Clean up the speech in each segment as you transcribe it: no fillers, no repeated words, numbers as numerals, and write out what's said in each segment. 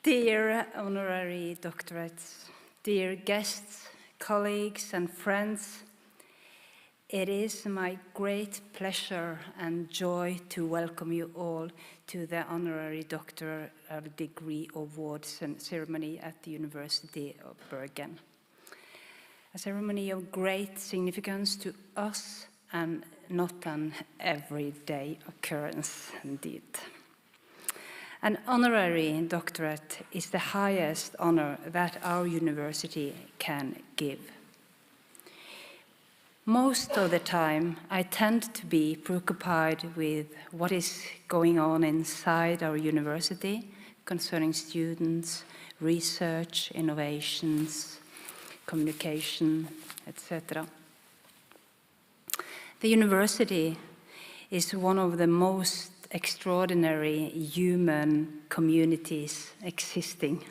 Dear honorary doctorates, dear guests, colleagues and friends, it is my great pleasure and joy to welcome you all to the honorary doctoral degree awards ceremony at the University of Bergen. A ceremony of great significance to us and not an everyday occurrence indeed. An honorary doctorate is the highest honor that our university can give. Most of the time, I tend to be preoccupied with what is going on inside our university concerning students, research, innovations, communication, etc. The university is one of the most extraordinary human communities existing.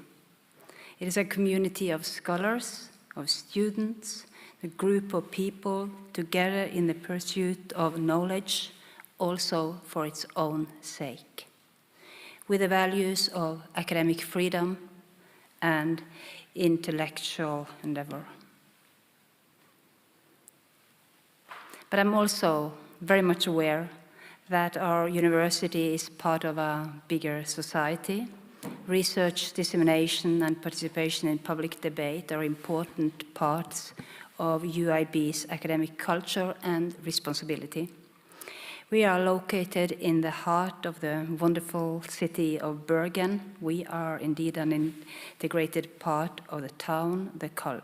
It is a community of scholars, of students, a group of people together in the pursuit of knowledge, also for its own sake, with the values of academic freedom and intellectual endeavor. But I'm also very much aware that our university is part of a bigger society. Research, dissemination, and participation in public debate are important parts of UIB's academic culture and responsibility. We are located in the heart of the wonderful city of Bergen. We are indeed an integrated part of the town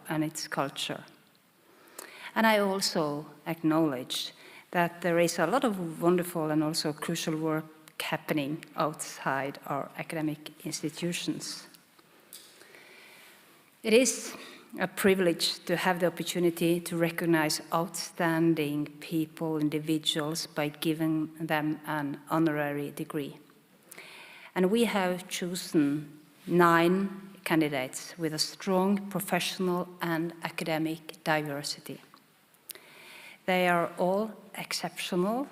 and its culture. And I also acknowledge that there is a lot of wonderful and also crucial work happening outside our academic institutions. It is a privilege to have the opportunity to recognize outstanding people, individuals, by giving them an honorary degree. And we have chosen 9 candidates with a strong professional and academic diversity. They are all exceptional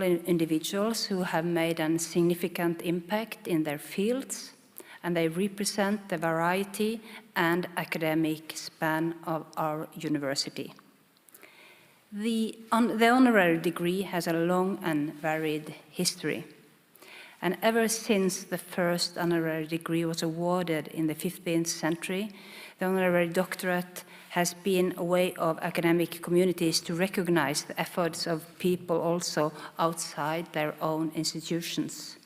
individuals who have made a significant impact in their fields, and they represent the variety and academic span of our university. The honorary degree has a long and varied history, And ever since the first honorary degree was awarded in the 15th century, the honorary doctorate has been a way of academic communities to recognize the efforts of people also outside their own institutions.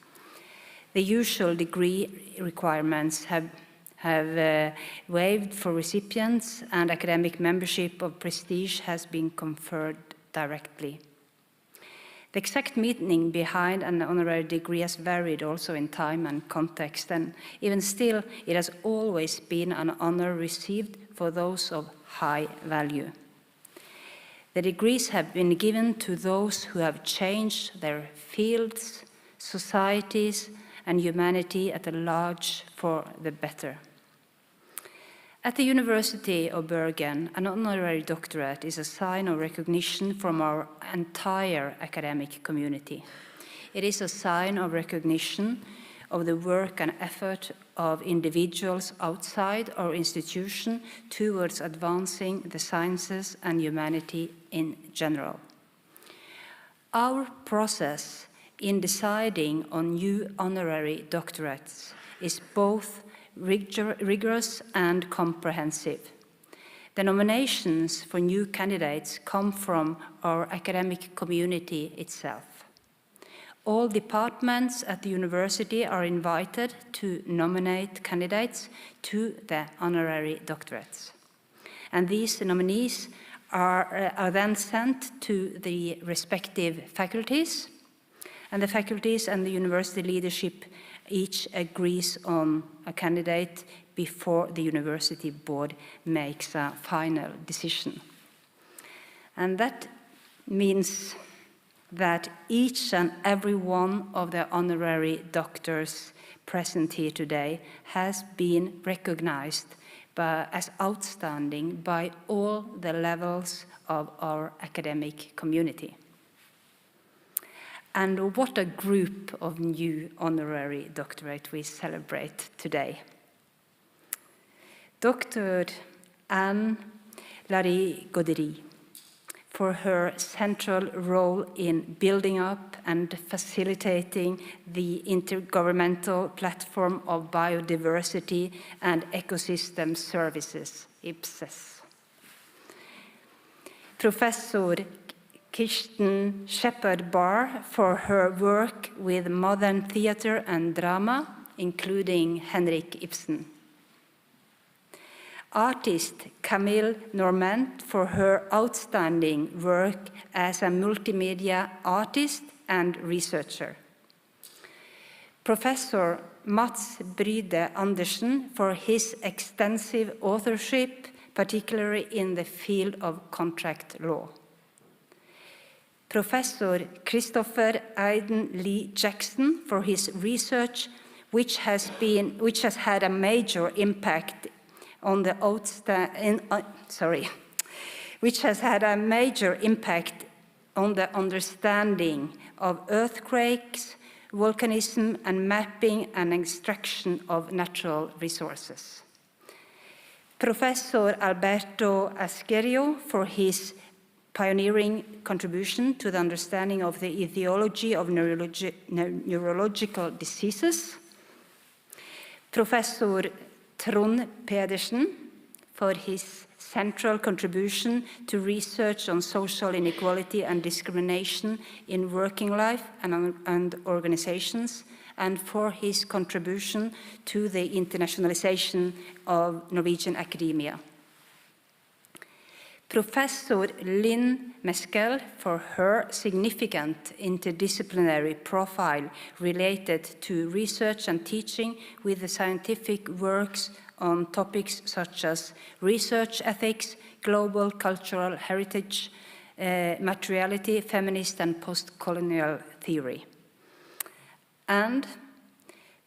The usual degree requirements have waived for recipients, and academic membership of prestige has been conferred directly. The exact meaning behind an honorary degree has varied also in time and context, and even still, it has always been an honor received for those of high value. The degrees have been given to those who have changed their fields, societies, and humanity at large for the better. At the University of Bergen, an honorary doctorate is a sign of recognition from our entire academic community. It is a sign of recognition of the work and effort of individuals outside our institution towards advancing the sciences and humanity in general. Our process in deciding on new honorary doctorates is both rigorous and comprehensive. The nominations for new candidates come from our academic community itself. All departments at the university are invited to nominate candidates to the honorary doctorates. And these nominees are then sent to the respective faculties, and the faculties and the university leadership each agrees on a candidate before the university board makes a final decision. And that means that each and every one of the honorary doctors present here today has been recognized as outstanding by all the levels of our academic community. And what a group of new honorary doctorate we celebrate today. Dr. Anne Larigauderie, for her central role in building up and facilitating the intergovernmental platform of biodiversity and ecosystem services, IPSES. Professor Shepherd-Barr, for her work with modern theater and drama, including Henrik Ibsen. Artist Camilla Norment, for her outstanding work as a multimedia artist and researcher. Professor Mats Bryde Andersen, for his extensive authorship, particularly in the field of contract law. Professor Christopher Aiden Lee Jackson, for his research, which has had a major impact on the understanding of earthquakes, volcanism, and mapping and extraction of natural resources. Professor Alberto Aserio, for his pioneering contribution to the understanding of the etiology of neurological diseases. Professor Tron Petersen, for his central contribution to research on social inequality and discrimination in working life and organizations, and for his contribution to the internationalization of Norwegian academia. Professor Meskell, for her significant interdisciplinary profile related to research and teaching with the scientific works on topics such as research ethics, global cultural heritage, materiality, feminist and post-colonial theory. And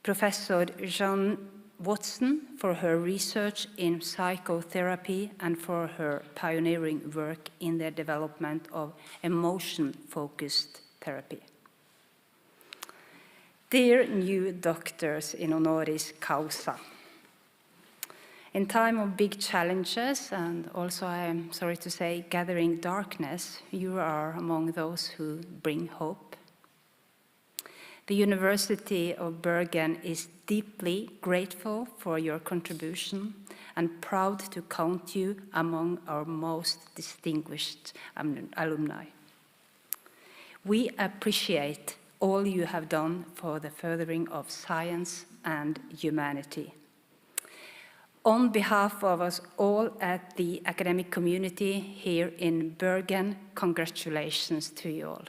Professor Jean Watson, for her research in psychotherapy and for her pioneering work in the development of emotion-focused therapy. Dear new doctors in honoris causa, in time of big challenges, and also I am sorry to say gathering darkness, you are among those who bring hope. The University of Bergen is deeply grateful for your contribution and proud to count you among our most distinguished alumni. We appreciate all you have done for the furthering of science and humanity. On behalf of us all at the academic community here in Bergen, congratulations to you all.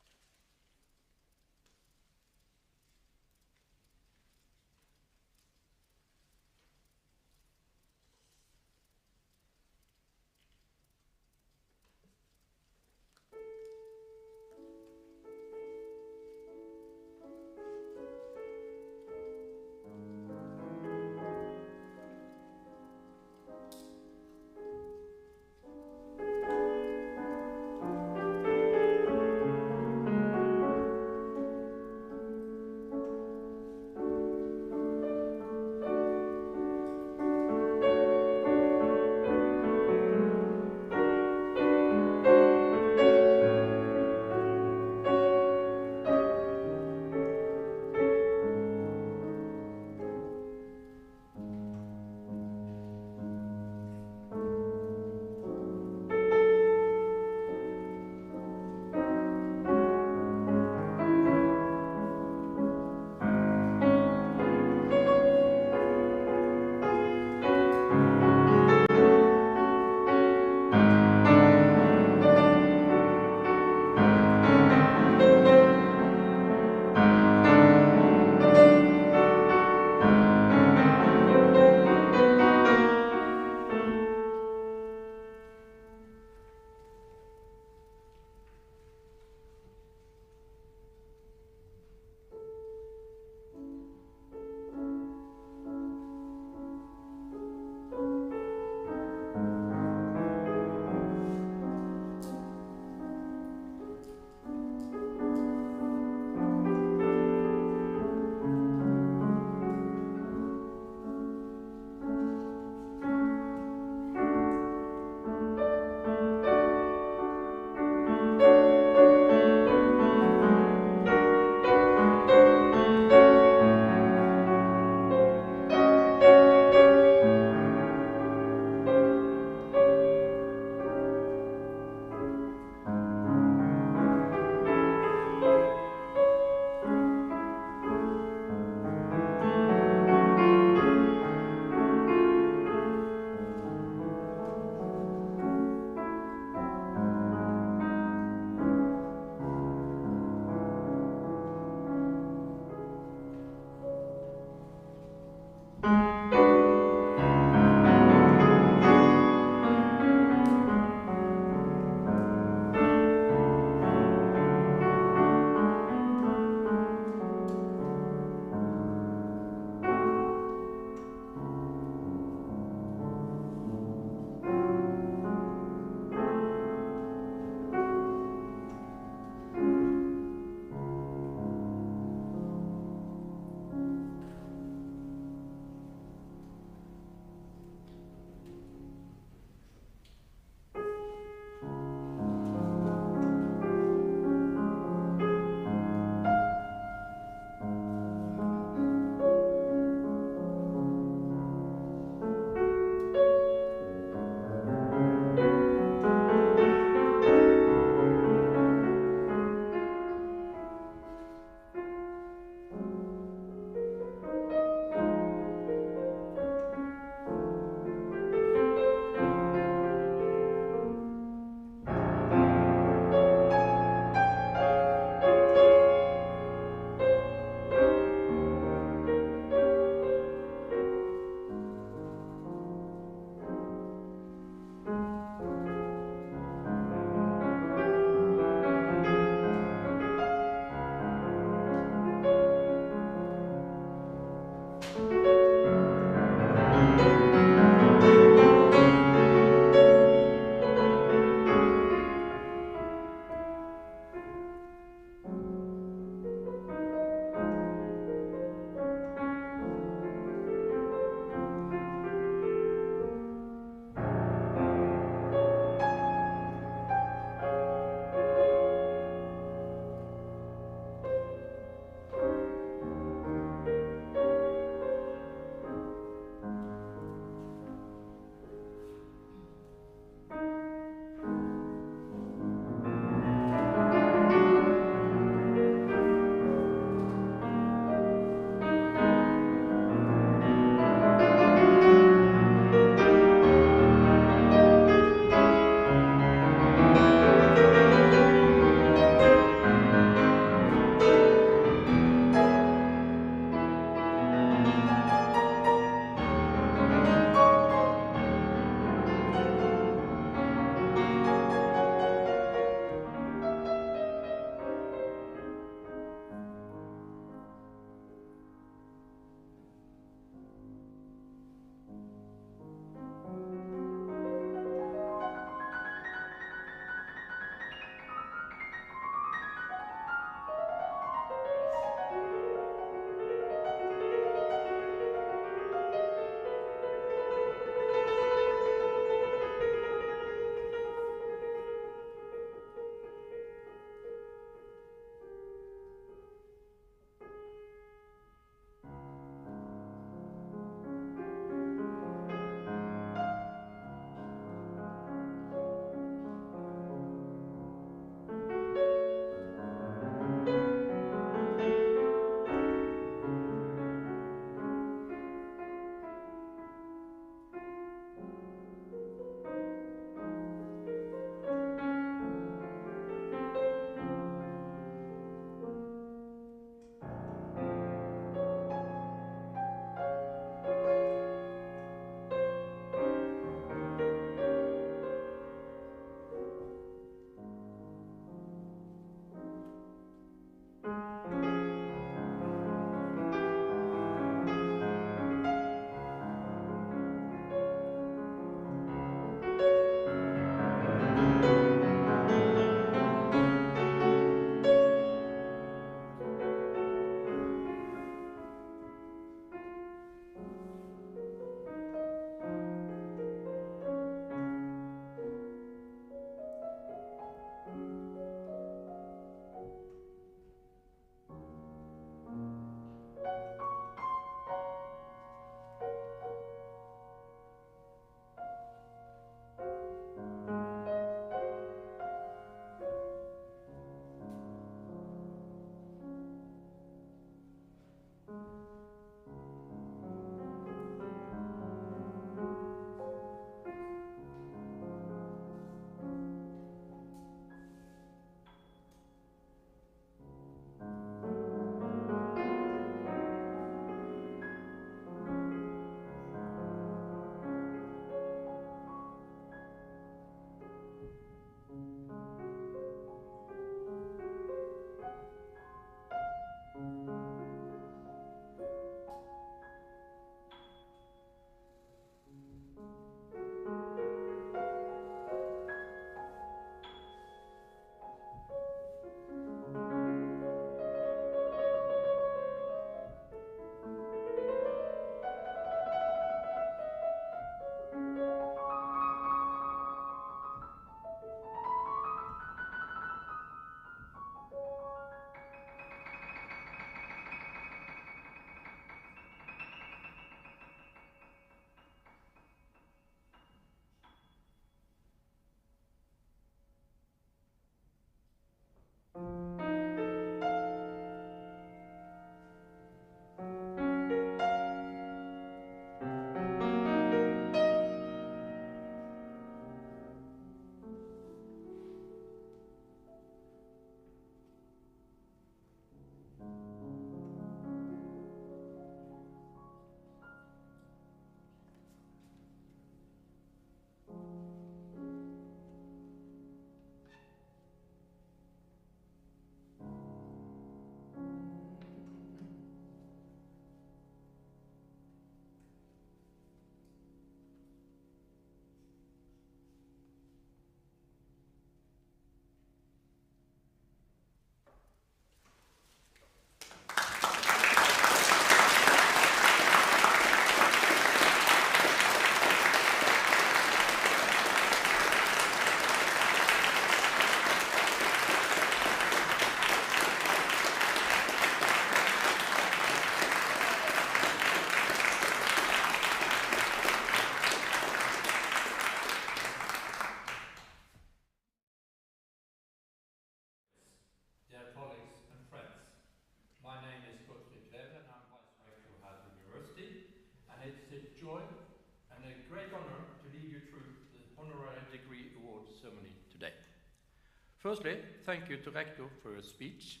Firstly, thank you to Rector for your speech.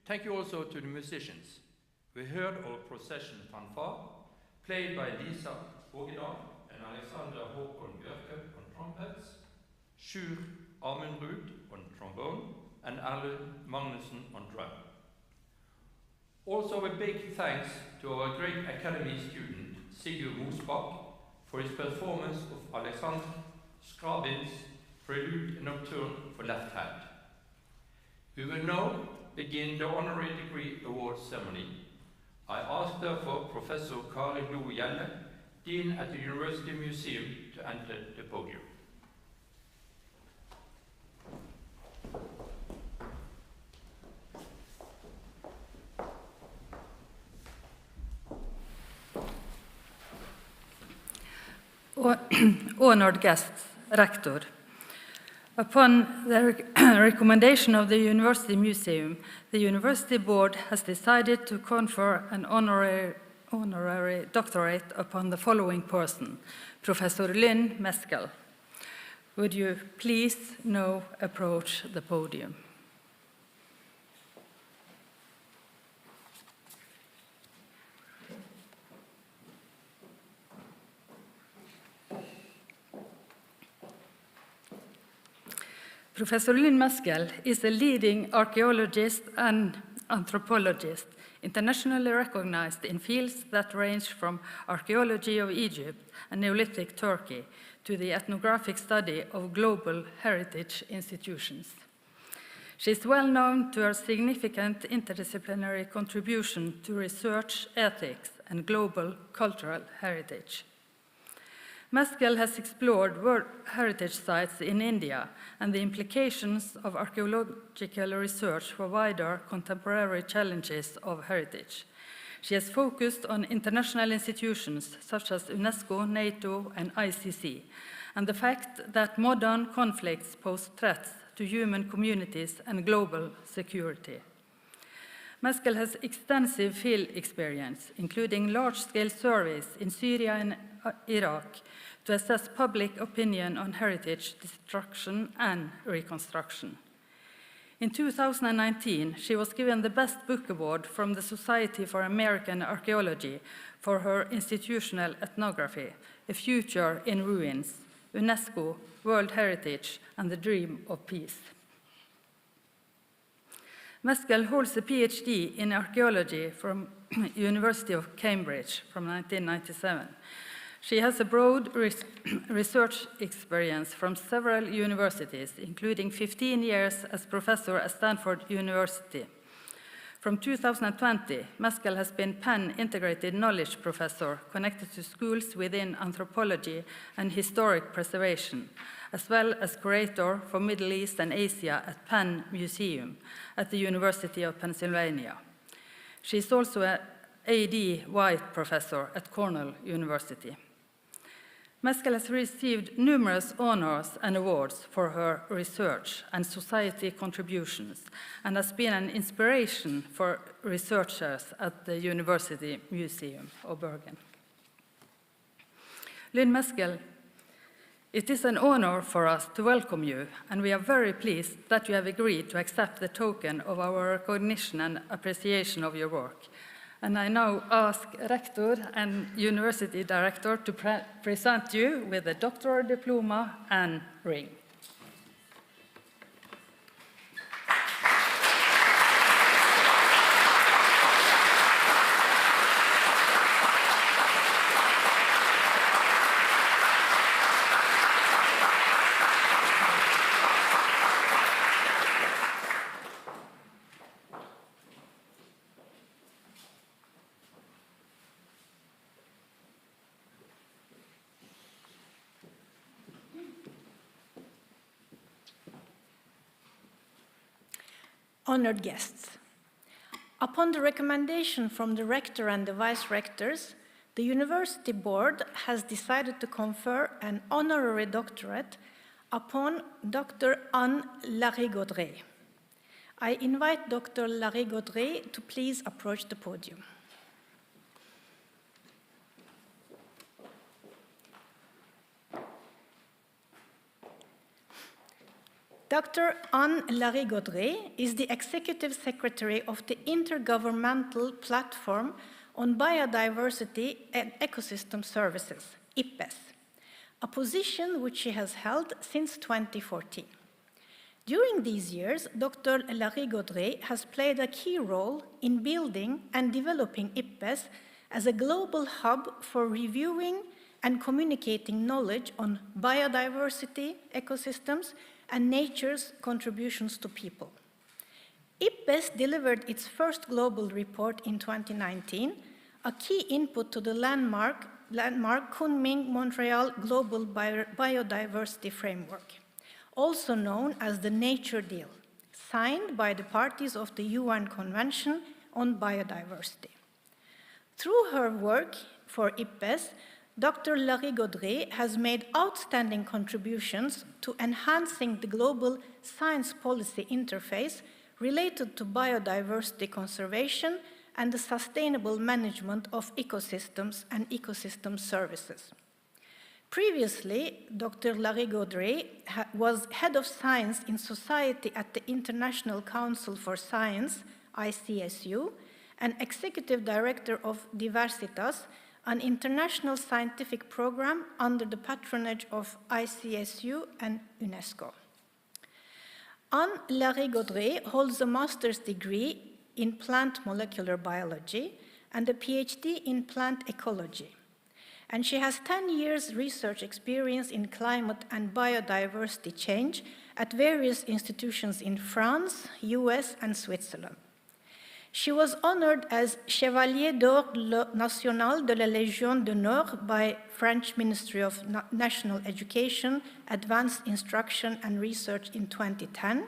Thank you also to the musicians. We heard our procession fanfare, played by Lisa Ågedal and Alexander Håkon Bjørke on trumpets, Sjur Amundrud on trombone, and Erlend Magnussen on drum. Also a big thanks to our great Academy student, Sigurd Mosbach, for his performance of Alexander Scriabin's Prelude and Nocturne for left hand. We will now begin the honorary degree award ceremony. I ask therefore Professor Kari Glo Gjelle, Dean at the University Museum, to enter the podium. Honored guests, Rector. Upon the recommendation of the University Museum, the University Board has decided to confer an honorary doctorate upon the following person, Professor Lynn Meskell. Would you please now approach the podium? Professor Lynn Meskell is a leading archaeologist and anthropologist, internationally recognized in fields that range from archaeology of Egypt and Neolithic Turkey to the ethnographic study of global heritage institutions. She is well known to her significant interdisciplinary contribution to research, ethics, and global cultural heritage. Meskell has explored World Heritage Sites in India and the implications of archaeological research for wider contemporary challenges of heritage. She has focused on international institutions such as UNESCO, NATO, and ICC, and the fact that modern conflicts pose threats to human communities and global security. Meskell has extensive field experience, including large-scale surveys in Syria and Iraq, to assess public opinion on heritage destruction and reconstruction. In 2019, she was given the Best Book Award from the Society for American Archaeology for her institutional ethnography, A Future in Ruins, UNESCO, World Heritage, and the Dream of Peace. Meskell holds a PhD in archaeology from University of Cambridge from 1997. She has a broad research experience from several universities, including 15 years as professor at Stanford University. From 2020, Meskell has been Penn Integrated Knowledge Professor connected to schools within anthropology and historic preservation, as well as curator for Middle East and Asia at Penn Museum at the University of Pennsylvania. She is also an A.D. White Professor at Cornell University. Meskell has received numerous honors and awards for her research and society contributions and has been an inspiration for researchers at the University Museum of Bergen. Lynn Meskell, it is an honor for us to welcome you, and we are very pleased that you have agreed to accept the token of our recognition and appreciation of your work. And I now ask Rector and University Director to present you with a doctoral diploma and ring. Honored guests, upon the recommendation from the rector and the vice-rectors, the University Board has decided to confer an honorary doctorate upon Dr. Anne Larigauderie. I invite Dr. Larigauderie to please approach the podium. Dr. Anne Larigauderie is the Executive Secretary of the Intergovernmental Platform on Biodiversity and Ecosystem Services, IPBES, a position which she has held since 2014. During these years, Dr. Larigauderie has played a key role in building and developing IPBES as a global hub for reviewing and communicating knowledge on biodiversity, ecosystems, and nature's contributions to people. IPBES delivered its first global report in 2019, a key input to the landmark Kunming-Montreal Global Biodiversity Framework, also known as the Nature Deal, signed by the parties of the UN Convention on Biodiversity. Through her work for IPBES, Dr. Larigauderie has made outstanding contributions to enhancing the global science policy interface related to biodiversity conservation and the sustainable management of ecosystems and ecosystem services. Previously, Dr. Larigauderie was head of science in society at the International Council for Science, ICSU, and executive director of Diversitas, an international scientific program under the patronage of ICSU and UNESCO. Anne Larigauderie holds a master's degree in plant molecular biology and a PhD in plant ecology. And she has 10 years research experience in climate and biodiversity change at various institutions in France, US, and Switzerland. She was honored as Chevalier d'Or National de la Légion d'Honneur by French Ministry of National Education, Advanced Instruction and Research in 2010,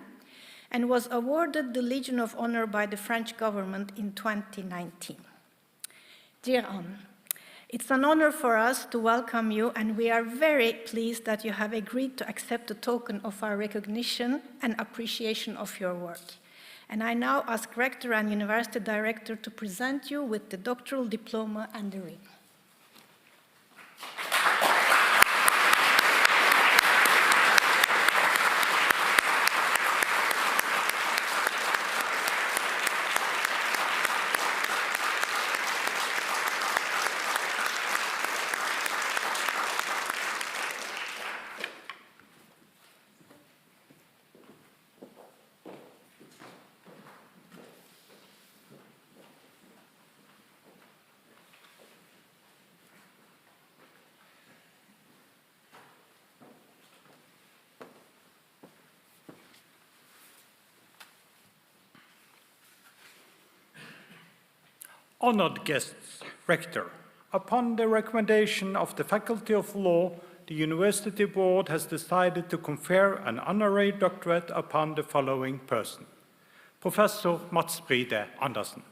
and was awarded the Legion of Honor by the French government in 2019. Dear Anne, it's an honor for us to welcome you, and we are very pleased that you have agreed to accept a token of our recognition and appreciation of your work. And I now ask Rector and University Director to present you with the doctoral diploma and the ring. Honored guests, Rector, upon the recommendation of the Faculty of Law, the University Board has decided to confer an honorary doctorate upon the following person: Professor Bryde Andersen.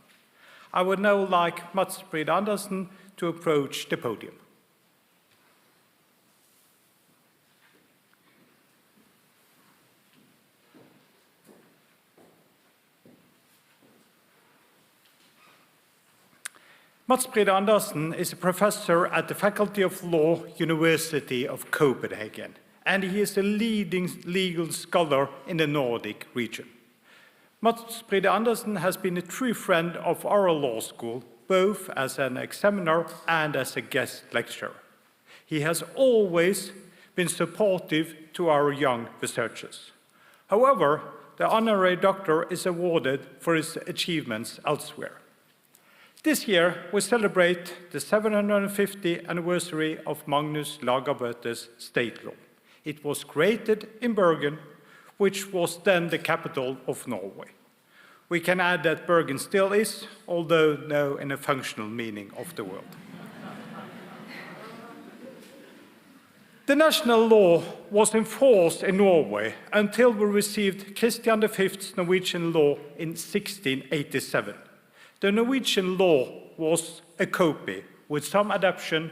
I would now like Bryde Andersen to approach the podium. Bryde Andersen is a professor at the Faculty of Law, University of Copenhagen, and he is a leading legal scholar in the Nordic region. Bryde Andersen has been a true friend of our law school, both as an examiner and as a guest lecturer. He has always been supportive to our young researchers. However, the honorary doctor is awarded for his achievements elsewhere. This year, we celebrate the 750th anniversary of Magnus Lagabøte's state law. It was created in Bergen, which was then the capital of Norway. We can add that Bergen still is, although now in a functional meaning of the word. The national law was enforced in Norway until we received Christian V's Norwegian law in 1687. The Norwegian law was a copy, with some adaptation,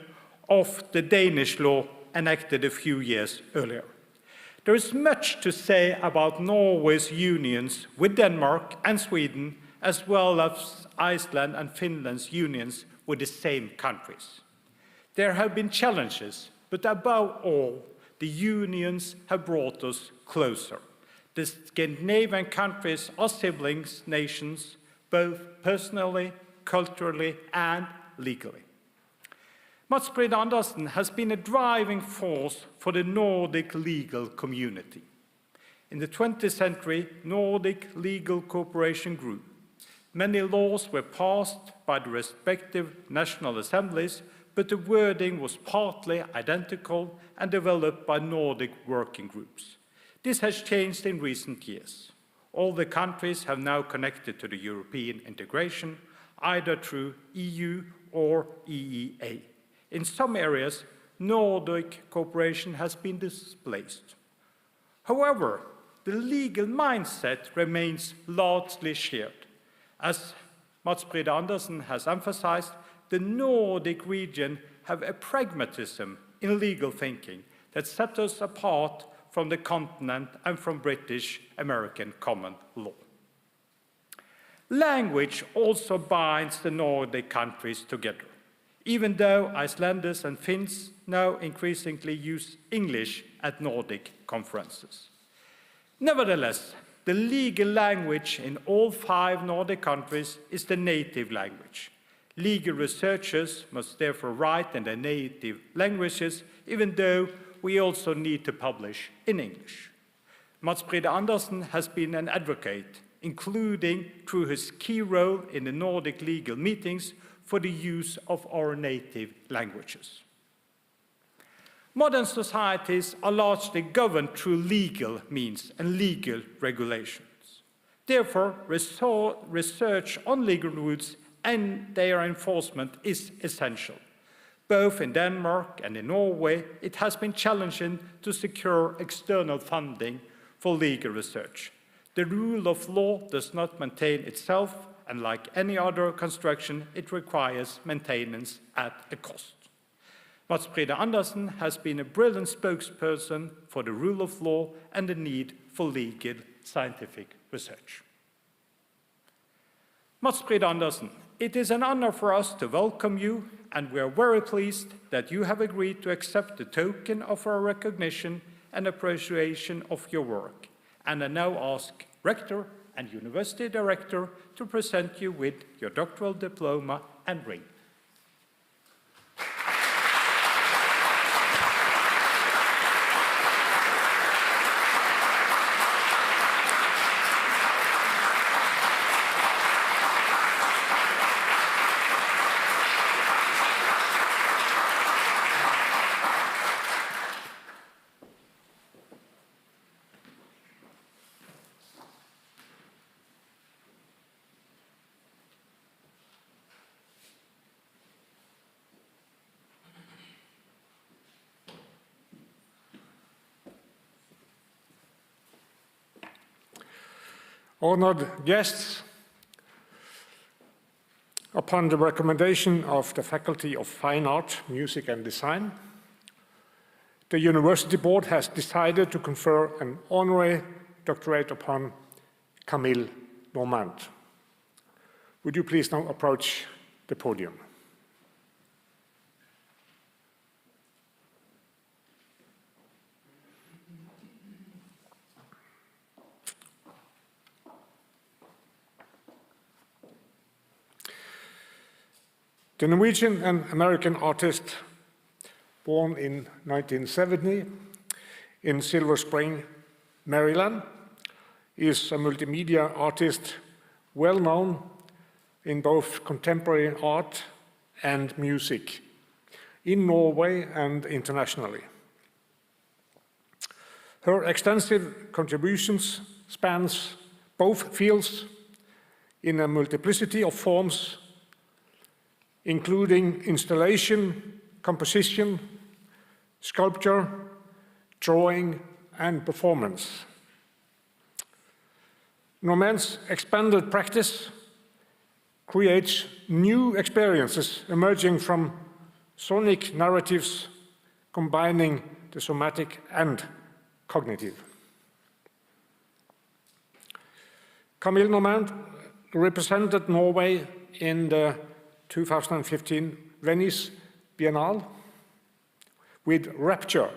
of the Danish law enacted a few years earlier. There is much to say about Norway's unions with Denmark and Sweden, as well as Iceland and Finland's unions with the same countries. There have been challenges, but above all, the unions have brought us closer. The Scandinavian countries are siblings nations, both personally, culturally, and legally. Bryde Andersen has been a driving force for the Nordic legal community. In the 20th century, Nordic legal cooperation grew. Many laws were passed by the respective national assemblies, but the wording was partly identical and developed by Nordic working groups. This has changed in recent years. All the countries have now connected to the European integration, either through EU or EEA. In some areas, Nordic cooperation has been displaced. However, the legal mindset remains largely shared. As Bryde Andersen has emphasized, the Nordic region have a pragmatism in legal thinking that sets us apart from the continent and from British-American common law. Language also binds the Nordic countries together, even though Icelanders and Finns now increasingly use English at Nordic conferences. Nevertheless, the legal language in all 5 Nordic countries is the native language. Legal researchers must therefore write in their native languages, even though we also need to publish in English. Bryde Andersen has been an advocate, including through his key role in the Nordic legal meetings for the use of our native languages. Modern societies are largely governed through legal means and legal regulations. Therefore, research on legal rules and their enforcement is essential. Both in Denmark and in Norway, it has been challenging to secure external funding for legal research. The rule of law does not maintain itself, and like any other construction, it requires maintenance at a cost. Bryde Andersen has been a brilliant spokesperson for the rule of law and the need for legal scientific research. Bryde Andersen, it is an honor for us to welcome you, and we are very pleased that you have agreed to accept the token of our recognition and appreciation of your work. And I now ask Rector and University Director to present you with your doctoral diploma and ring. Honored guests, upon the recommendation of the Faculty of Fine Art, Music and Design, the University Board has decided to confer an honorary doctorate upon Camilla Norment. Would you please now approach the podium? The Norwegian and American artist, born in 1970 in Silver Spring, Maryland, is a multimedia artist well known in both contemporary art and music in Norway and internationally. Her extensive contributions spans both fields in a multiplicity of forms, including installation, composition, sculpture, drawing, and performance. Norment's expanded practice creates new experiences emerging from sonic narratives combining the somatic and cognitive. Camilla Norment represented Norway in the 2015 Venice Biennale with Rapture,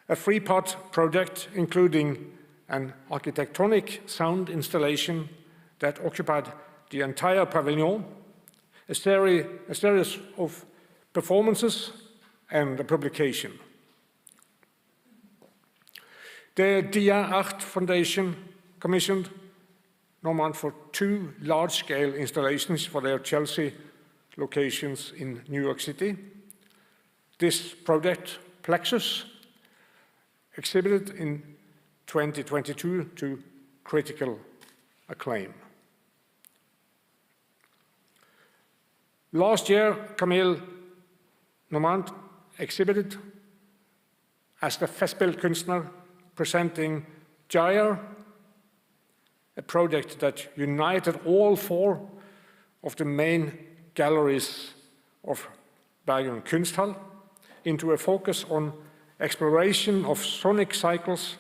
a three-part project including an architectonic sound installation that occupied the entire pavilion, a series of performances, and a publication. The Dia Art Foundation commissioned Norment for 2 large-scale installations for their Chelsea locations in New York City. This project, Plexus, exhibited in 2022 to critical acclaim. Last year, Camille Norment exhibited as the Festspillkunstner, presenting Gyre, a project that united all 4 of the main galleries of Bergen Kunsthall into a focus on exploration of sonic cycles,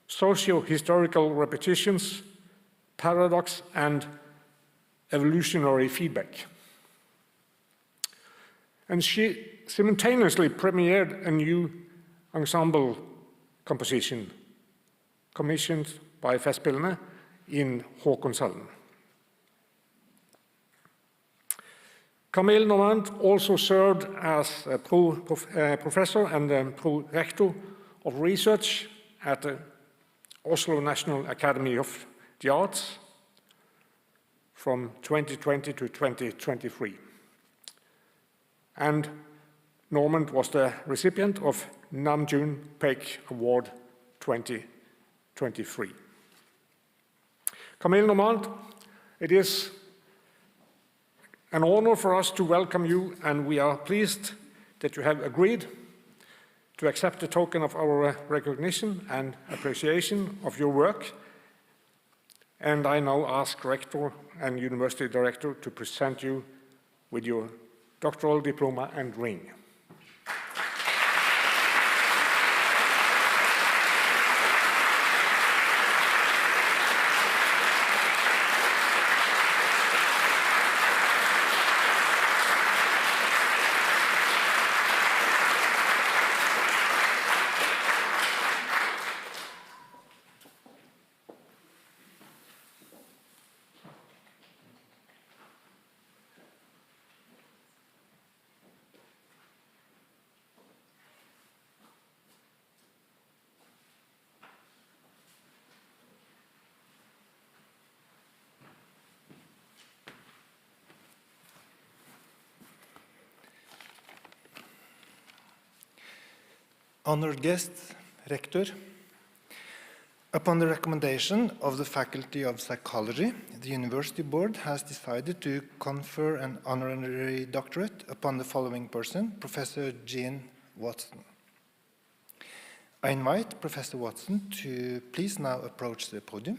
socio-historical repetitions, paradox, and evolutionary feedback. And she simultaneously premiered a new ensemble composition commissioned by Festspillene in Håkonshallen. Camille Norment also served as a professor and pro-rector of research at the Oslo National Academy of the Arts from 2020 to 2023. And Norment was the recipient of Namjoon Paik Award 2023. Camille Norment, it is an honor for us to welcome you, and we are pleased that you have agreed to accept the token of our recognition and appreciation of your work. And I now ask Rector and University Director to present you with your doctoral diploma and ring. Honored guests, Rector, upon the recommendation of the Faculty of Psychology, the University Board has decided to confer an honorary doctorate upon the following person, Professor Jean Watson. I invite Professor Watson to please now approach the podium.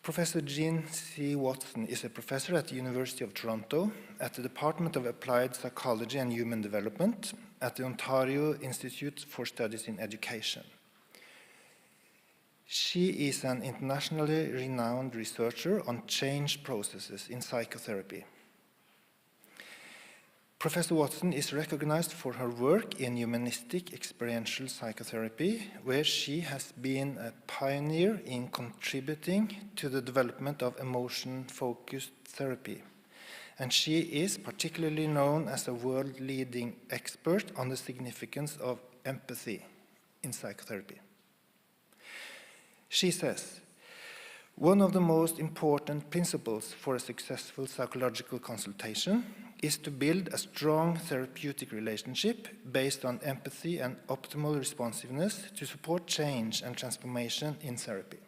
Professor Jean C. Watson is a professor at the University of Toronto at the Department of Applied Psychology and Human Development at the Ontario Institute for Studies in Education. She is an internationally renowned researcher on change processes in psychotherapy. Professor Watson is recognized for her work in humanistic experiential psychotherapy, where she has been a pioneer in contributing to the development of emotion-focused therapy. And she is particularly known as a world-leading expert on the significance of empathy in psychotherapy. She says, one of the most important principles for a successful psychological consultation is to build a strong therapeutic relationship based on empathy and optimal responsiveness to support change and transformation in therapy.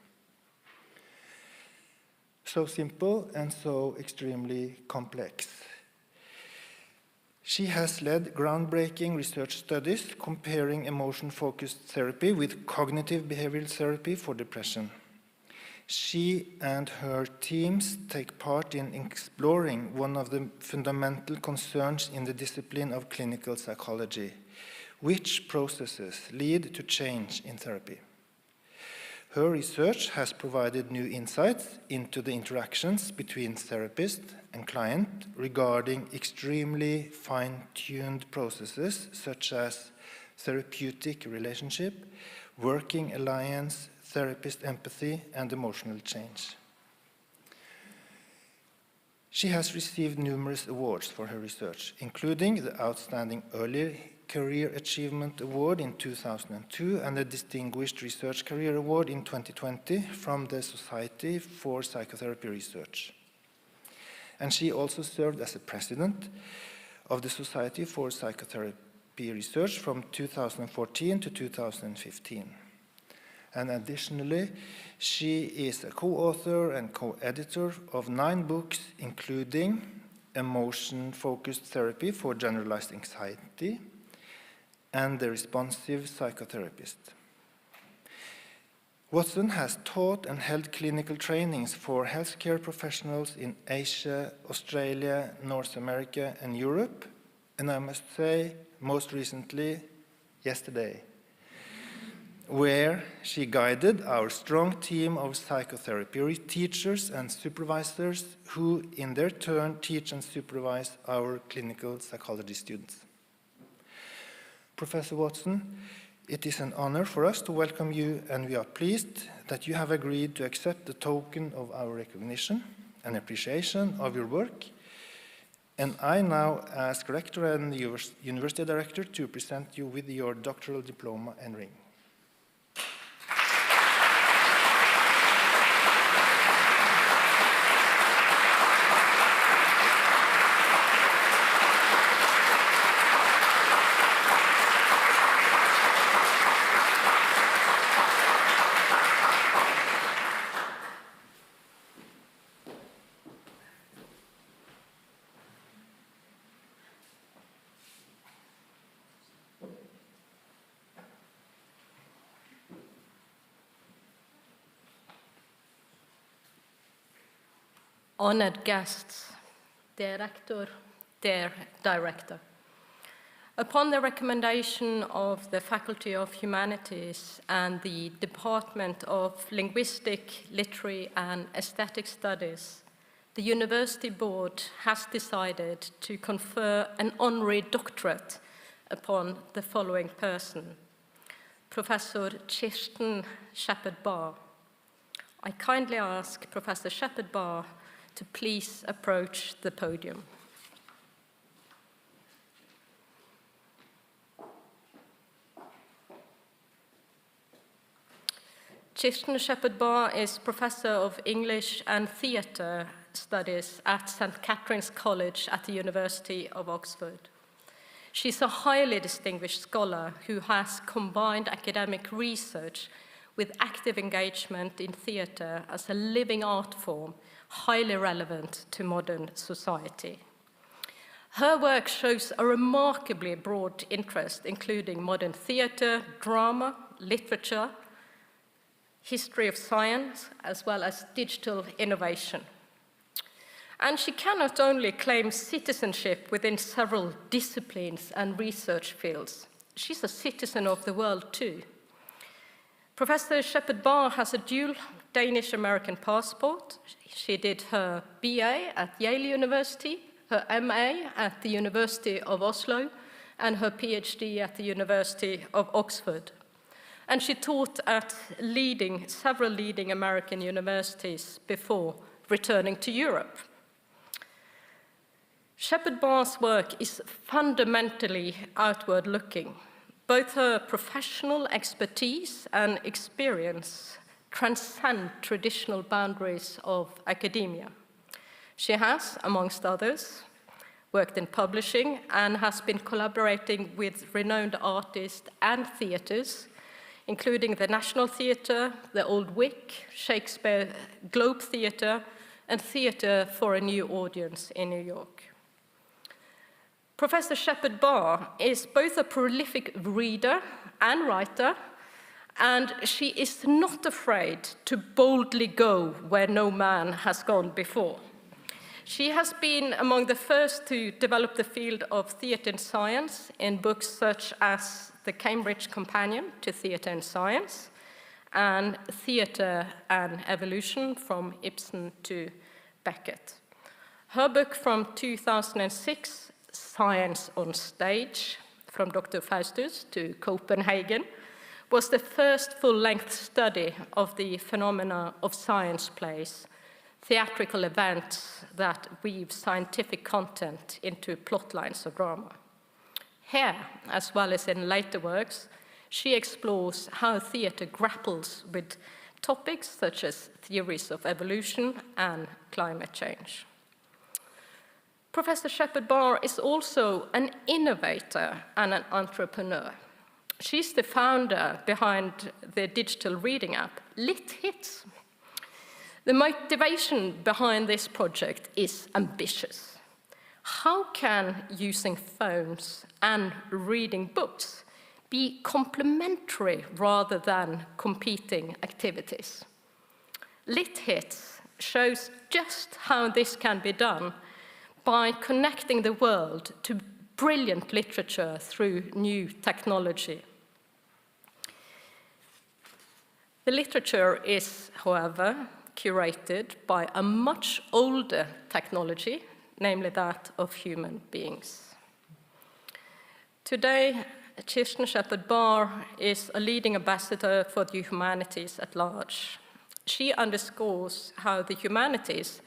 So simple and so extremely complex. She has led groundbreaking research studies comparing emotion-focused therapy with cognitive behavioral therapy for depression. She and her teams take part in exploring one of the fundamental concerns in the discipline of clinical psychology: which processes lead to change in therapy? Her research has provided new insights into the interactions between therapist and client regarding extremely fine-tuned processes such as therapeutic relationship, working alliance, therapist empathy, and emotional change. She has received numerous awards for her research, including the Outstanding Early Career Achievement Award in 2002 and the Distinguished Research Career Award in 2020 from the Society for Psychotherapy Research. And she also served as the president of the Society for Psychotherapy Research from 2014 to 2015. And additionally, she is a co-author and co-editor of 9 books, including Emotion-Focused Therapy for Generalized Anxiety and The Responsive Psychotherapist. Watson has taught and held clinical trainings for healthcare professionals in Asia, Australia, North America, and Europe, and I must say, most recently, yesterday, where she guided our strong team of psychotherapy teachers and supervisors who, in their turn, teach and supervise our clinical psychology students. Professor Watson, it is an honor for us to welcome you, and we are pleased that you have agreed to accept the token of our recognition and appreciation of your work. And I now ask Rector and University Director to present you with your doctoral diploma and ring. Honored guests, dear rector, dear director. Upon the recommendation of the Faculty of Humanities and the Department of Linguistic, Literary and Aesthetic Studies, the University Board has decided to confer an honorary doctorate upon the following person, Professor Shepherd-Barr. I kindly ask Professor Shepherd-Barr to please approach the podium. Shepherd-Barr is Professor of English and Theatre Studies at St. Catherine's College at the University of Oxford. She's a highly distinguished scholar who has combined academic research with active engagement in theatre as a living art form highly relevant to modern society. Her work shows a remarkably broad interest, including modern theatre, drama, literature, history of science, as well as digital innovation. And she can not only claim citizenship within several disciplines and research fields, she's a citizen of the world too. Professor Shepherd-Barr has a dual Danish-American passport. She did her BA at Yale University, her MA at the University of Oslo, and her PhD at the University of Oxford. And she taught at several leading American universities before returning to Europe. Shepherd-Barr's work is fundamentally outward-looking. Both her professional expertise and experience transcend traditional boundaries of academia. She has, amongst others, worked in publishing and has been collaborating with renowned artists and theatres, including the National Theatre, the Old Vic, Shakespeare Globe Theatre, and Theatre for a New Audience in New York. Professor Shepherd-Barr is both a prolific reader and writer, and she is not afraid to boldly go where no man has gone before. She has been among the first to develop the field of theatre and science in books such as The Cambridge Companion to Theatre and Science and Theatre and Evolution from Ibsen to Beckett. Her book from 2006, Science on Stage, From Dr. Faustus to Copenhagen, was the first full-length study of the phenomena of science plays, theatrical events that weave scientific content into plot lines of drama. Here, as well as in later works, she explores how theatre grapples with topics such as theories of evolution and climate change. Professor Shepherd-Barr is also an innovator and an entrepreneur. She's the founder behind the digital reading app, LitHits. The motivation behind this project is ambitious. How can using phones and reading books be complementary rather than competing activities? LitHits shows just how this can be done by connecting the world to brilliant literature through new technology. The literature is, however, curated by a much older technology, namely that of human beings. Today, Kirsten Shepherd-Barr is a leading ambassador for the humanities at large. She underscores how the humanities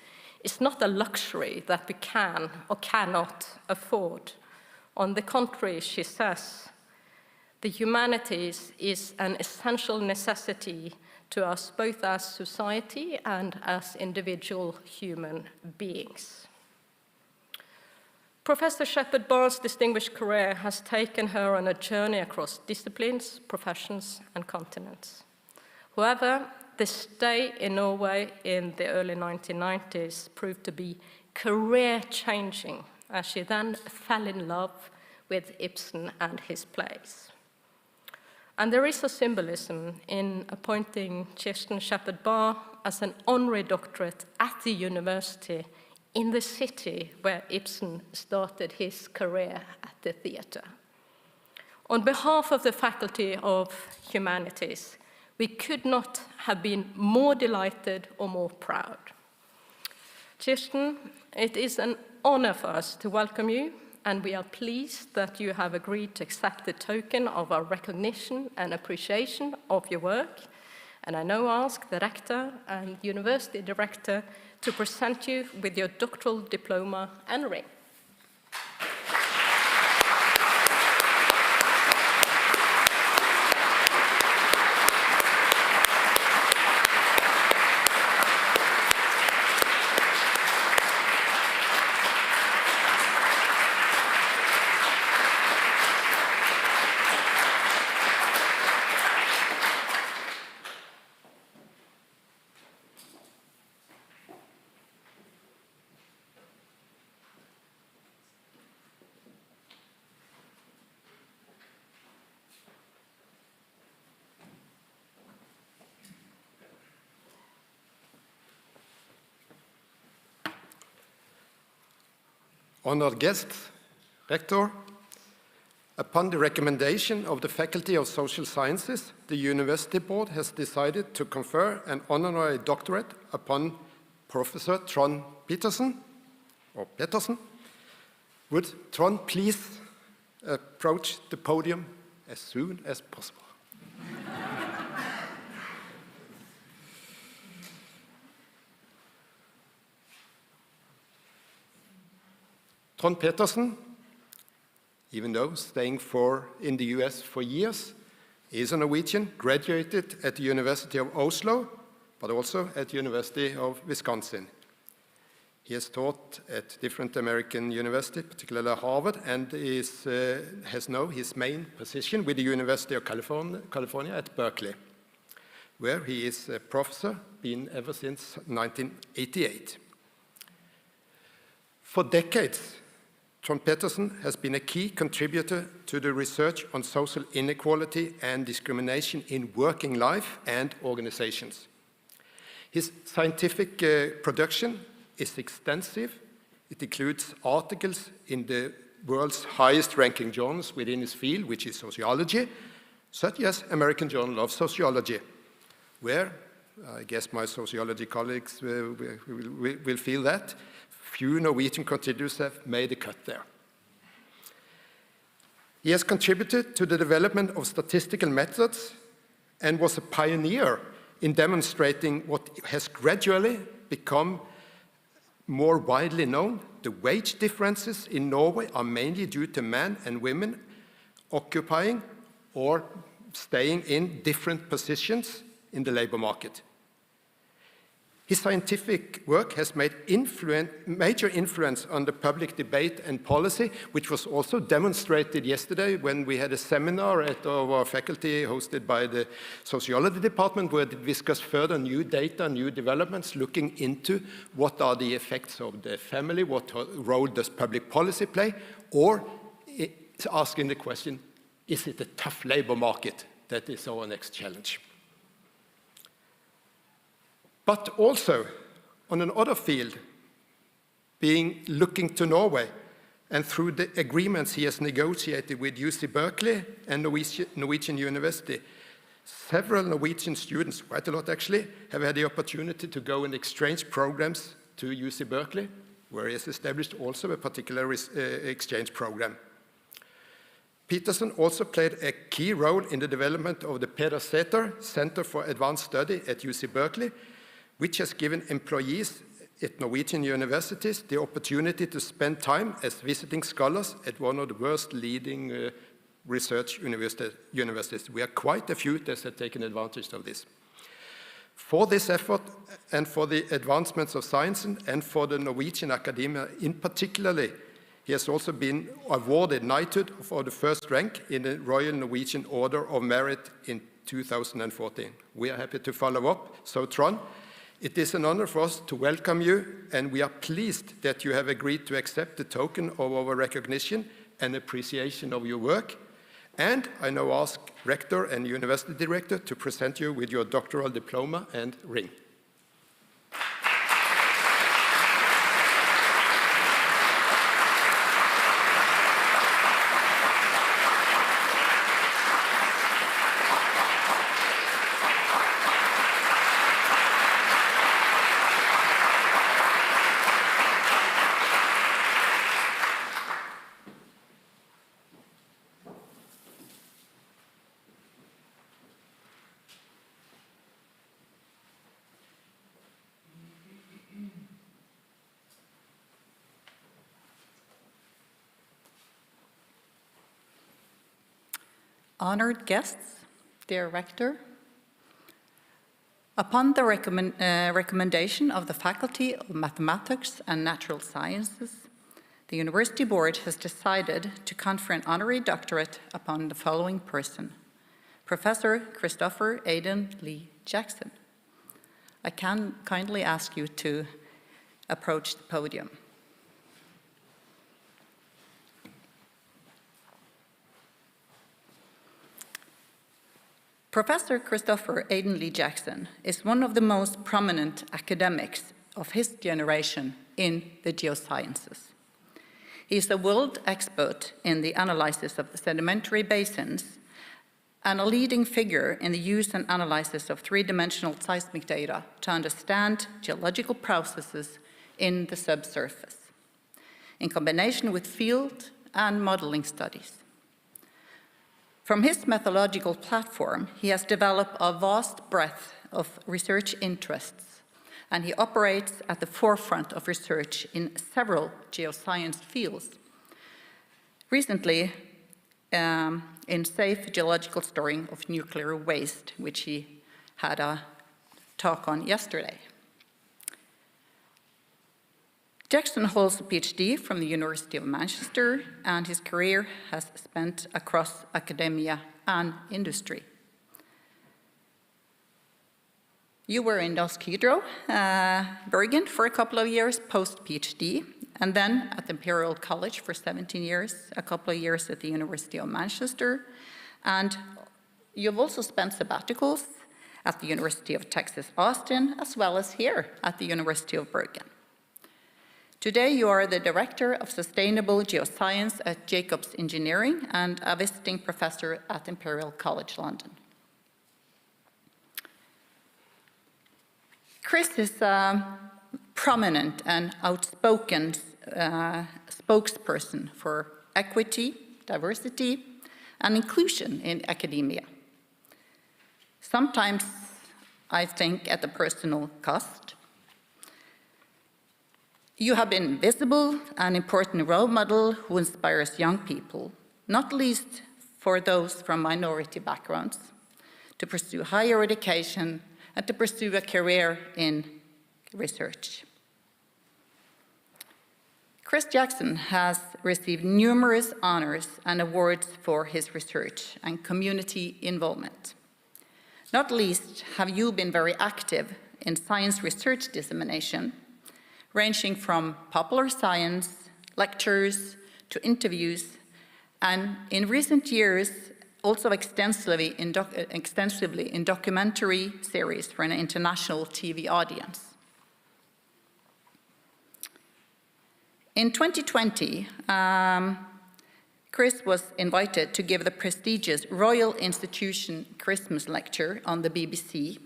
is not a luxury that we can or cannot afford. On the contrary, she says, the humanities is an essential necessity to us both as society and as individual human beings. Professor Shepherd-Barr's distinguished career has taken her on a journey across disciplines, professions, and continents. However, the stay in Norway in the early 1990s proved to be career-changing, as she then fell in love with Ibsen and his plays. And there is a symbolism in appointing Kirsten Shepherd-Barr as an honorary doctorate at the university in the city where Ibsen started his career at the theatre. On behalf of the Faculty of Humanities, we could not have been more delighted or more proud. Kirsten, it is an honor for us to welcome you, and we are pleased that you have agreed to accept the token of our recognition and appreciation of your work. And I now ask the rector and university director to present you with your doctoral diploma and ring. Honored guests, Rector, upon the recommendation of the Faculty of Social Sciences, the University Board has decided to confer an honorary doctorate upon Professor Tron Petersen, or Petersen. Would Tron please approach the podium as soon as possible? Tron Petersen, even though staying in the US for years, is a Norwegian, graduated at the University of Oslo, but also at the University of Wisconsin. He has taught at different American universities, particularly Harvard, and has now his main position with the University of California at Berkeley, where he is a professor, been ever since 1988. For decades, Tron Petersen has been a key contributor to the research on social inequality and discrimination in working life and organizations. His scientific production is extensive. It includes articles in the world's highest-ranking journals within his field, which is sociology, such as American Journal of Sociology, where, I guess my sociology colleagues will feel that, few Norwegian contributors have made a cut there. He has contributed to the development of statistical methods and was a pioneer in demonstrating what has gradually become more widely known. The wage differences in Norway are mainly due to men and women occupying or staying in different positions in the labor market. His scientific work has made major influence on the public debate and policy, which was also demonstrated yesterday when we had a seminar at our faculty hosted by the sociology department, where they discussed further new data, new developments, looking into what are the effects of the family, what role does public policy play, or asking the question, is it a tough labor market? That is our next challenge. But also, on another field, looking to Norway, and through the agreements he has negotiated with UC Berkeley and Norwegian University, several Norwegian students, quite a lot actually, have had the opportunity to go and exchange programs to UC Berkeley, where he has established also a particular exchange program. Petersen also played a key role in the development of the Petersen Center for Advanced Study at UC Berkeley, which has given employees at Norwegian universities the opportunity to spend time as visiting scholars at one of the world's leading research universities. We are quite a few that have taken advantage of this. For this effort and for the advancements of science and for the Norwegian academia in particularly, he has also been awarded knighthood for the first rank in the Royal Norwegian Order of Merit in 2014. We are happy to follow up. So Tron, it is an honor for us to welcome you, and we are pleased that you have agreed to accept the token of our recognition and appreciation of your work. And I now ask Rector and University Director to present you with your doctoral diploma and ring. Honored guests, dear Rector, upon the recommendation of the Faculty of Mathematics and Natural Sciences, the University Board has decided to confer an honorary doctorate upon the following person, Professor Christopher Aidan Lee Jackson. I can kindly ask you to approach the podium. Professor Christopher Aidan Lee Jackson is one of the most prominent academics of his generation in the geosciences. He is a world expert in the analysis of the sedimentary basins and a leading figure in the use and analysis of three-dimensional seismic data to understand geological processes in the subsurface, in combination with field and modeling studies. From his methodological platform, he has developed a vast breadth of research interests, and he operates at the forefront of research in several geoscience fields. Recently, in safe geological storing of nuclear waste, which he had a talk on yesterday. Jackson holds a PhD from the University of Manchester, and his career has spent across academia and industry. You were in Norsk Hydro, Bergen, for a couple of years post-PhD, and then at the Imperial College for 17 years, a couple of years at the University of Manchester, and you've also spent sabbaticals at the University of Texas, Austin, as well as here at the University of Bergen. Today, you are the Director of Sustainable Geoscience at Jacobs Engineering and a visiting professor at Imperial College London. Chris is a prominent and outspoken spokesperson for equity, diversity, and inclusion in academia. Sometimes, I think, at a personal cost. You have been visible and important role model who inspires young people, not least for those from minority backgrounds, to pursue higher education and to pursue a career in research. Chris Jackson has received numerous honors and awards for his research and community involvement. Not least have you been very active in science research dissemination, ranging from popular science, lectures, to interviews, and in recent years, also extensively in documentary series for an international TV audience. In 2020, Chris was invited to give the prestigious Royal Institution Christmas lecture on the BBC.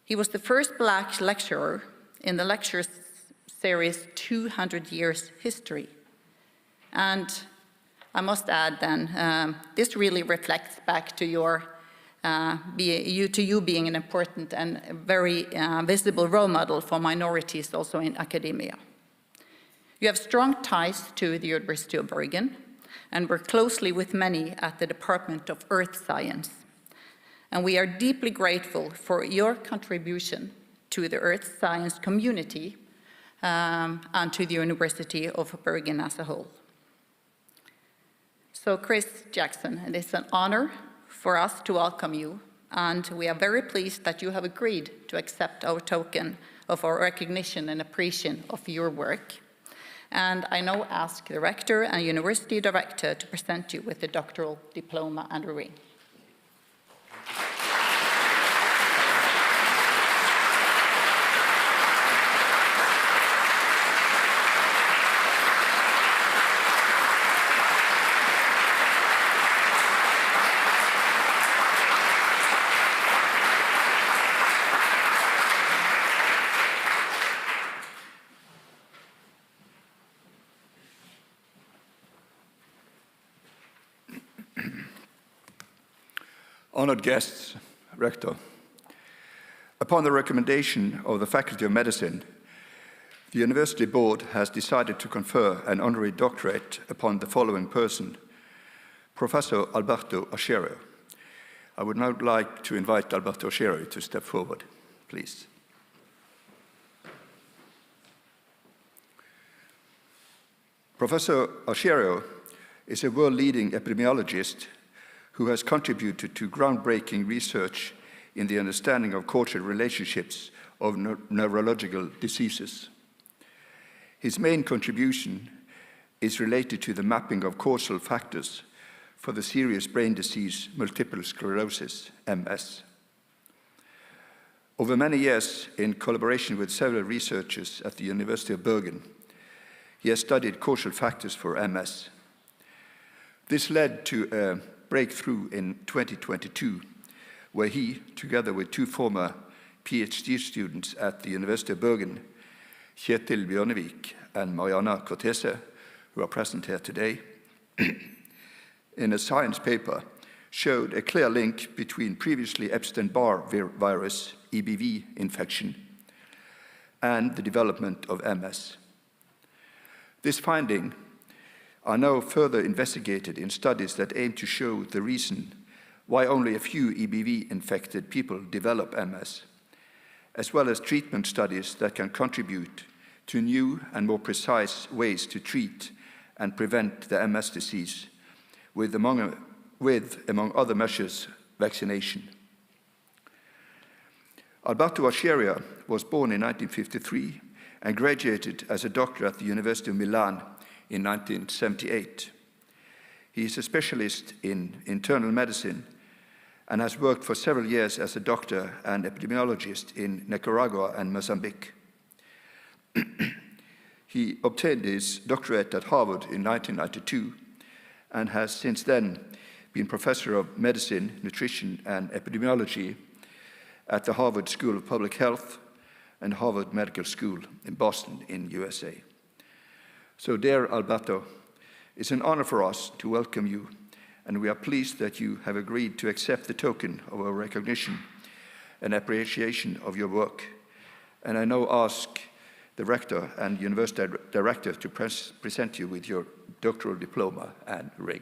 He was the first Black lecturer in the lecture series 200 Years History. And I must add then, this really reflects back to you being an important and very visible role model for minorities also in academia. You have strong ties to the University of Bergen and work closely with many at the Department of Earth Science. And we are deeply grateful for your contribution to the Earth Science community and to the University of Bergen as a whole. So Chris Jackson, it is an honor for us to welcome you, and we are very pleased that you have agreed to accept our token of our recognition and appreciation of your work. And I now ask the Rector and University Director to present you with the doctoral diploma and a ring. Honored guests, Rector, upon the recommendation of the Faculty of Medicine, the University Board has decided to confer an honorary doctorate upon the following person, Professor Alberto Aserio. I would now like to invite Alberto Aserio to step forward, please. Professor Aserio is a world-leading epidemiologist who has contributed to groundbreaking research in the understanding of causal relationships of neurological diseases. His main contribution is related to the mapping of causal factors for the serious brain disease multiple sclerosis, MS. Over many years, in collaboration with several researchers at the University of Bergen, he has studied causal factors for MS. This led to a breakthrough in 2022, where he, together with two former PhD students at the University of Bergen, Kjetil Bjørnevik and Mariana Cortese, who are present here today, in a science paper, showed a clear link between previously Epstein-Barr virus, EBV infection, and the development of MS. This finding are now further investigated in studies that aim to show the reason why only a few EBV-infected people develop MS, as well as treatment studies that can contribute to new and more precise ways to treat and prevent the MS disease, with among other measures, vaccination. Alberto Aserio was born in 1953 and graduated as a doctor at the University of Milan in 1978. He is a specialist in internal medicine and has worked for several years as a doctor and epidemiologist in Nicaragua and Mozambique. He obtained his doctorate at Harvard in 1992 and has since then been professor of medicine, nutrition, and epidemiology at the Harvard School of Public Health and Harvard Medical School in Boston in USA. So, dear Alberto, it's an honor for us to welcome you, and we are pleased that you have agreed to accept the token of our recognition and appreciation of your work. And I now ask the Rector and University Director to present you with your doctoral diploma and ring.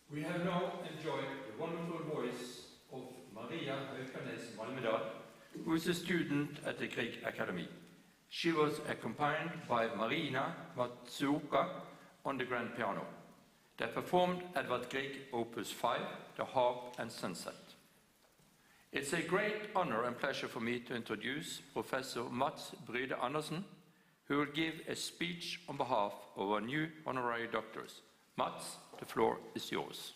We have now enjoyed the wonderful voice of Maria Haukanes Malmedal, who is a student at the Grieg Academy. She was accompanied by Marina Matsuoka on the grand piano. They performed Edvard Grieg Opus 5, The Harp and Sunset. It's a great honor and pleasure for me to introduce Professor Mats Bryde Andersen, who will give a speech on behalf of our new honorary doctors. Mats, the floor is yours.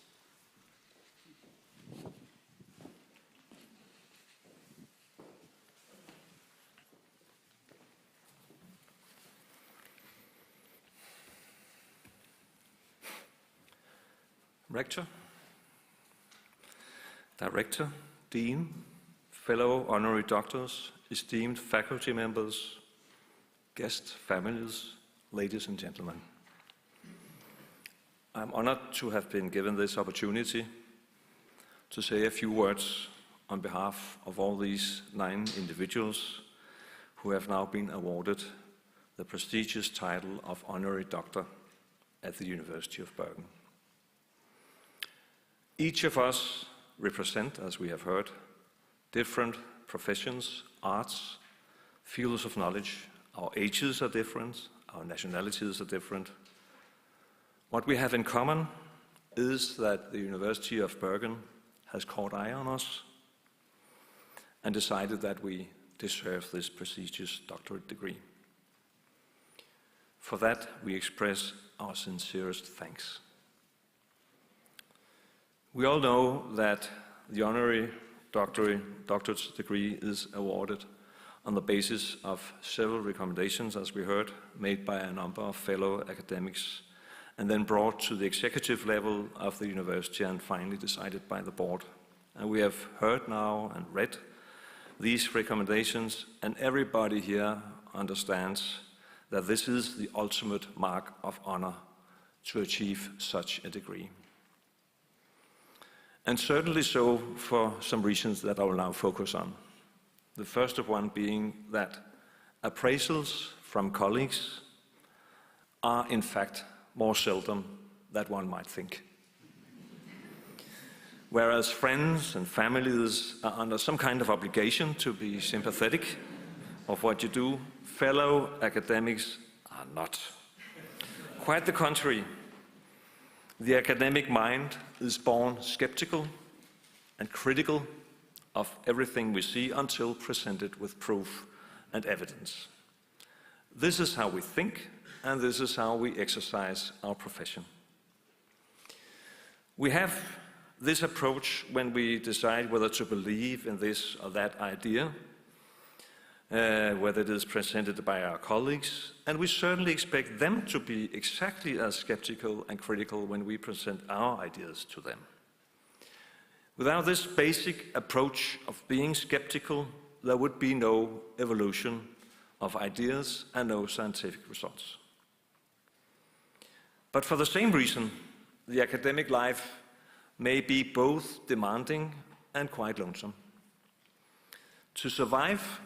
Rector, Director, Dean, fellow honorary doctors, esteemed faculty members, guests, families, ladies and gentlemen. I'm honored to have been given this opportunity to say a few words on behalf of all these 9 individuals who have now been awarded the prestigious title of honorary doctor at the University of Bergen. Each of us represent, as we have heard, different professions, arts, fields of knowledge. Our ages are different, our nationalities are different. What we have in common is that the University of Bergen has caught eye on us and decided that we deserve this prestigious doctorate degree. For that, we express our sincerest thanks. We all know that the honorary doctorate degree is awarded on the basis of several recommendations, as we heard, made by a number of fellow academics, and then brought to the executive level of the university and finally decided by the board. And we have heard now and read these recommendations, and everybody here understands that this is the ultimate mark of honor to achieve such a degree. And certainly so for some reasons that I will now focus on. The first of one being that appraisals from colleagues are in fact more seldom than one might think. Whereas friends and families are under some kind of obligation to be sympathetic of what you do, fellow academics are not. Quite the contrary. The academic mind is born skeptical and critical of everything we see until presented with proof and evidence. This is how we think, and this is how we exercise our profession. We have this approach when we decide whether to believe in this or that idea, whether it is presented by our colleagues, and we certainly expect them to be exactly as skeptical and critical when we present our ideas to them. Without this basic approach of being skeptical, there would be no evolution of ideas and no scientific results. But for the same reason, the academic life may be both demanding and quite lonesome. To survive,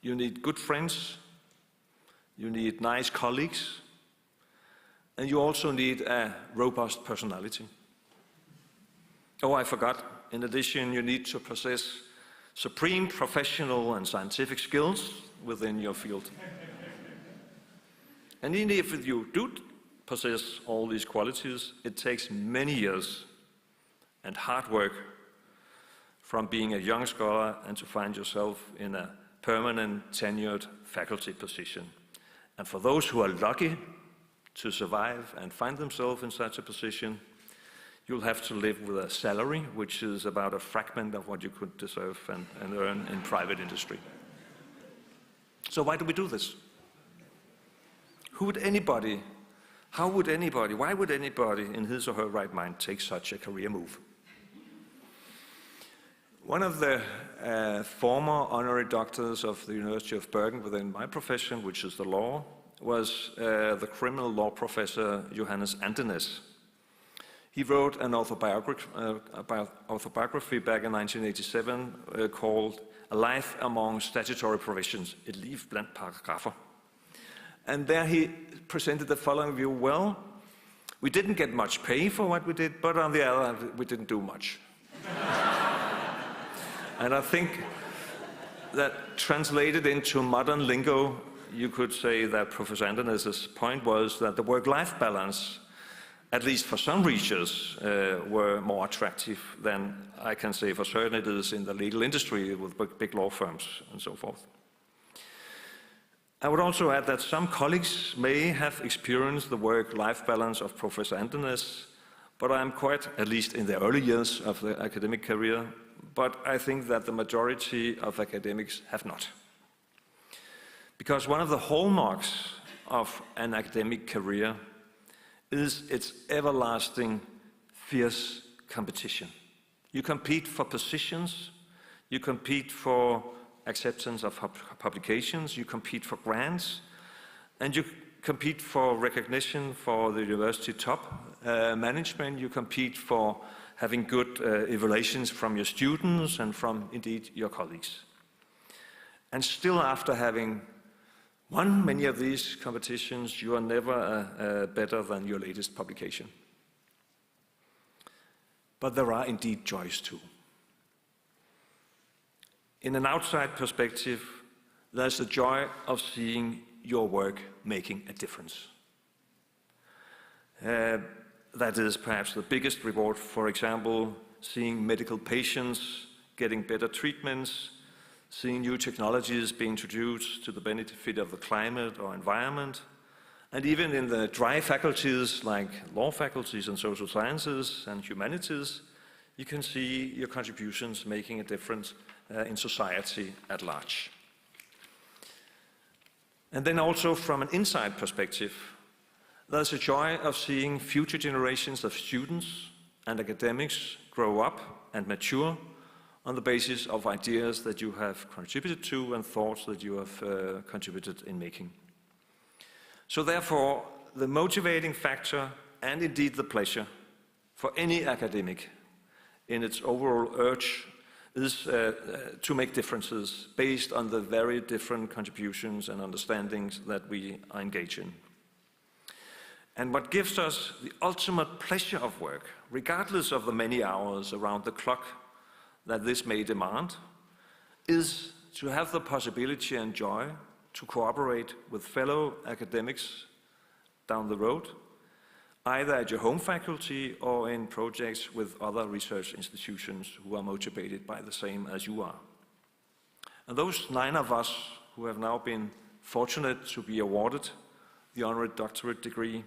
you need good friends, you need nice colleagues, and you also need a robust personality. Oh, I forgot. In addition, you need to possess supreme professional and scientific skills within your field. And even if you do possess all these qualities, it takes many years and hard work from being a young scholar and to find yourself in a permanent tenured faculty position. And for those who are lucky to survive and find themselves in such a position, you'll have to live with a salary which is about a fragment of what you could deserve and earn in private industry. So why do we do this? Why would anybody in his or her right mind take such a career move? One of the former honorary doctors of the University of Bergen within my profession, which is the law, was the criminal law professor Johannes Andenes. He wrote an autobiography back in 1987 called A Life Among Statutory Provisions, Et liv blandt paragraffer. And there he presented the following view: well, We didn't get much pay for what we did, but on the other hand, we didn't do much. And I think that translated into modern lingo, you could say that Professor Andernes's point was that the work-life balance, at least for some researchers, were more attractive than I can say for certain it is in the legal industry with big law firms and so forth. I would also add that some colleagues may have experienced the work-life balance of Professor Andernes, but I'm quite, at least in the early years of the academic career, but I think that the majority of academics have not. Because one of the hallmarks of an academic career is its everlasting, fierce competition. You compete for positions, you compete for acceptance of publications, you compete for grants, and you compete for recognition for the university top management, you compete for having good evaluations from your students and from, indeed, your colleagues. And still after having won many of these competitions, you are never better than your latest publication. But there are indeed joys too. In an outside perspective, there's the joy of seeing your work making a difference. That is perhaps the biggest reward, for example, seeing medical patients getting better treatments, seeing new technologies being introduced to the benefit of the climate or environment, and even in the dry faculties like law faculties and social sciences and humanities, you can see your contributions making a difference in society at large. And then also from an inside perspective, there's a joy of seeing future generations of students and academics grow up and mature on the basis of ideas that you have contributed to and thoughts that you have contributed in making. So therefore, the motivating factor and indeed the pleasure for any academic in its overall urge is to make differences based on the very different contributions and understandings that we are engaged in. And what gives us the ultimate pleasure of work, regardless of the many hours around the clock that this may demand, is to have the possibility and joy to cooperate with fellow academics down the road, either at your home faculty or in projects with other research institutions who are motivated by the same as you are. And those 9 of us who have now been fortunate to be awarded the honorary doctorate degree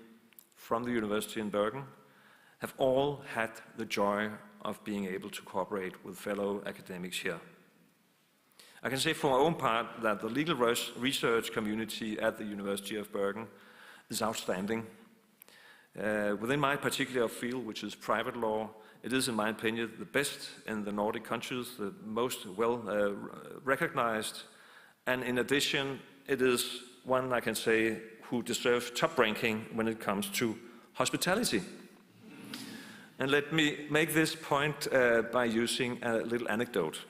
from the University in Bergen have all had the joy of being able to cooperate with fellow academics here. I can say for my own part that the legal research community at the University of Bergen is outstanding. Within my particular field, which is private law, it is, in my opinion, the best in the Nordic countries, the most well recognized, and in addition, it is one, I can say, who deserves top ranking when it comes to hospitality. And let me make this point by using a little anecdote.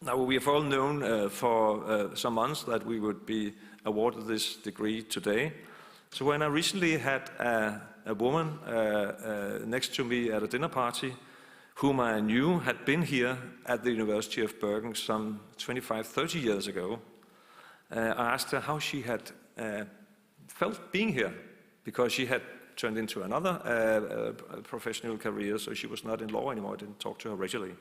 Now, we have all known for some months that we would be awarded this degree today. So when I recently had a woman next to me at a dinner party, whom I knew had been here at the University of Bergen some 25, 30 years ago, I asked her how she had felt being here, because she had turned into another professional career, so she was not in law anymore. I didn't talk to her regularly.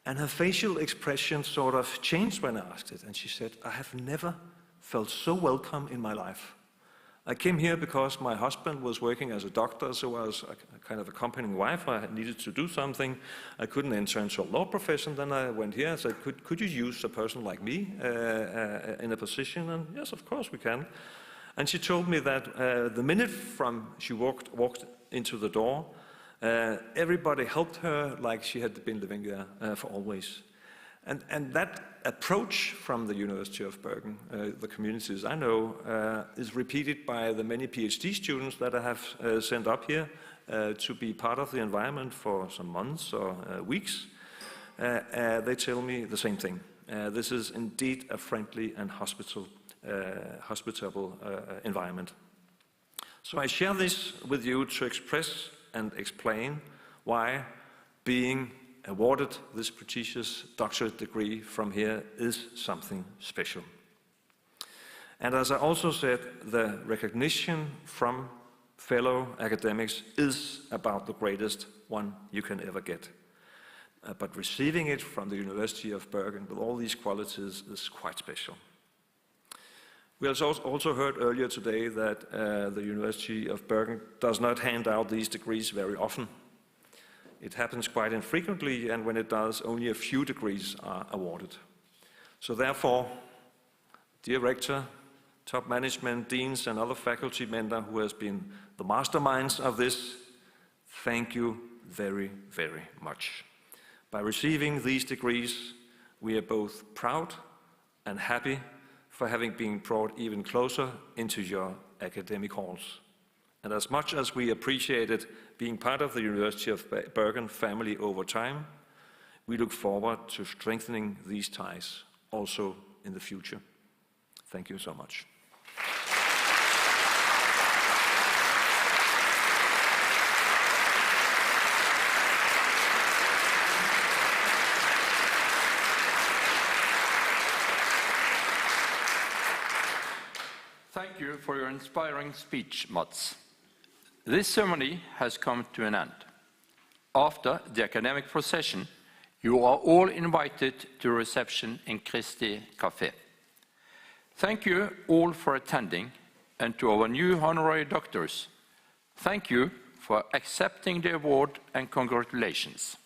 And her facial expression sort of changed when I asked it, and she said, "I have never felt so welcome in my life. I came here because my husband was working as a doctor, so I was a kind of accompanying wife. I needed to do something. I couldn't enter into a law profession. Then I went here and said, could you use a person like me in a position? And yes, of course we can. And she told me that the minute she walked into the door, everybody helped her like she had been living there for always. And that approach from the University of Bergen, the communities I know, is repeated by the many PhD students that I have sent up here to be part of the environment for some months or weeks. They tell me the same thing. This is indeed a friendly and hospitable environment. So I share this with you to express and explain why being awarded this prestigious doctorate degree from here is something special. And as I also said, the recognition from fellow academics is about the greatest one you can ever get. But receiving it from the University of Bergen with all these qualities is quite special. We also heard earlier today that the University of Bergen does not hand out these degrees very often. It happens quite infrequently, and when it does, only a few degrees are awarded. So therefore, dear Rector, top management, deans, and other faculty members who has been the masterminds of this, thank you very, very much. By receiving these degrees, we are both proud and happy for having been brought even closer into your academic halls. And as much as we appreciated being part of the University of Bergen family over time, we look forward to strengthening these ties also in the future. Thank you so much. Thank you for your inspiring speech, Mats. This ceremony has come to an end. After the academic procession, you are all invited to a reception in Christi Café. Thank you all for attending, and to our new honorary doctors, thank you for accepting the award and congratulations.